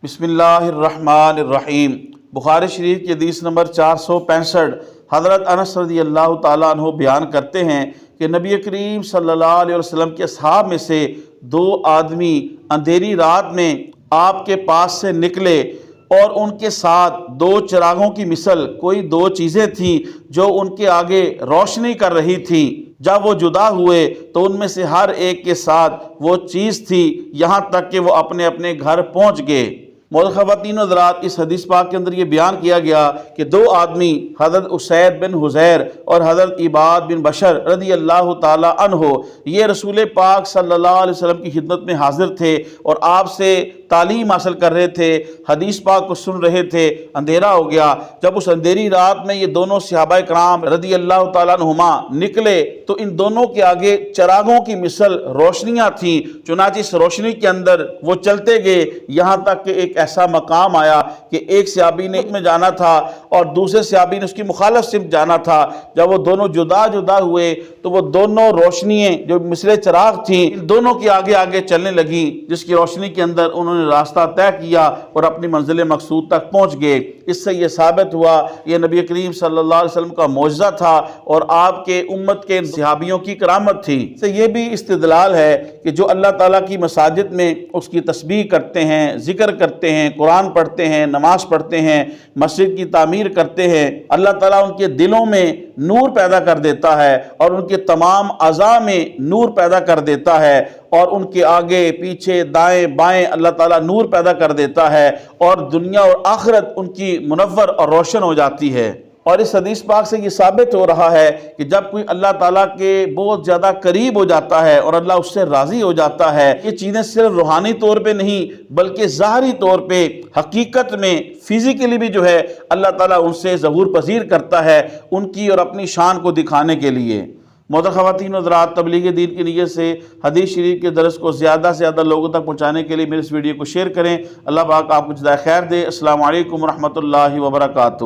بسم اللہ الرحمن الرحیم۔ بخاری شریف کی حدیث نمبر 465۔ حضرت انس رضی اللہ تعالیٰ عنہ بیان کرتے ہیں کہ نبی کریم صلی اللہ علیہ وسلم کے اصحاب میں سے دو آدمی اندھیری رات میں آپ کے پاس سے نکلے اور ان کے ساتھ دو چراغوں کی مثل کوئی دو چیزیں تھیں جو ان کے آگے روشنی کر رہی تھیں۔ جب وہ جدا ہوئے تو ان میں سے ہر ایک کے ساتھ وہ چیز تھی یہاں تک کہ وہ اپنے اپنے گھر پہنچ گئے۔ معزز خواتین و حضرات، اس حدیث پاک کے اندر یہ بیان کیا گیا کہ دو آدمی حضرت اسید بن حضیر اور حضرت عباد بن بشر رضی اللہ تعالی عنہ یہ رسول پاک صلی اللہ علیہ وسلم کی خدمت میں حاضر تھے اور آپ سے تعلیم حاصل کر رہے تھے، حدیث پاک کو سن رہے تھے۔ اندھیرا ہو گیا۔ جب اس اندھیری رات میں یہ دونوں صحابہ کرام رضی اللہ تعالیٰ عنہما نکلے تو ان دونوں کے آگے چراغوں کی مثل روشنیاں تھیں۔ چنانچہ اس روشنی کے اندر وہ چلتے گئے یہاں تک کہ ایک ایسا مقام آیا کہ ایک صحابی نے میں جانا تھا اور دوسرے صحابی نے اس کی مخالف سمت جانا تھا۔ جب وہ دونوں جدا جدا ہوئے تو وہ دونوں روشنیاں جو مثل چراغ تھیں ان دونوں کے آگے آگے چلنے لگیں، جس کی روشنی کے اندر انہوں نے راستہ طے کیا اور اپنی منزل مقصود تک پہنچ گئے۔ اس سے یہ ثابت ہوا یہ نبی کریم صلی اللہ علیہ وسلم کا معجزہ تھا اور آپ کے امت کے صحابیوں کی کرامت تھی۔ اس سے یہ بھی استدلال ہے کہ جو اللہ تعالیٰ کی مساجد میں اس کی تسبیح کرتے ہیں، ذکر کرتے ہیں، قرآن پڑھتے ہیں، نماز پڑھتے ہیں، مسجد کی تعمیر کرتے ہیں، اللہ تعالیٰ ان کے دلوں میں نور پیدا کر دیتا ہے اور ان کے تمام اعضاء میں نور پیدا کر دیتا ہے اور ان کے آگے پیچھے دائیں بائیں اللہ تعالیٰ نور پیدا کر دیتا ہے اور دنیا اور آخرت ان کی منور اور روشن ہو جاتی ہے۔ اور اس حدیث پاک سے یہ ثابت ہو رہا ہے کہ جب کوئی اللہ تعالیٰ کے بہت زیادہ قریب ہو جاتا ہے اور اللہ اس سے راضی ہو جاتا ہے، یہ چیزیں صرف روحانی طور پہ نہیں بلکہ ظاہری طور پہ حقیقت میں فزیکلی بھی جو ہے اللہ تعالیٰ ان سے ظہور پذیر کرتا ہے ان کی اور اپنی شان کو دکھانے کے لیے۔ محترم خواتین و حضرات، تبلیغ دین کی نیت سے حدیث شریف کے درس کو زیادہ سے زیادہ لوگوں تک پہنچانے کے لیے میرے اس ویڈیو کو شیئر کریں۔ اللہ پاک آپ کو جزائے خیر دے۔ السلام علیکم ورحمۃ اللہ وبرکاتہ۔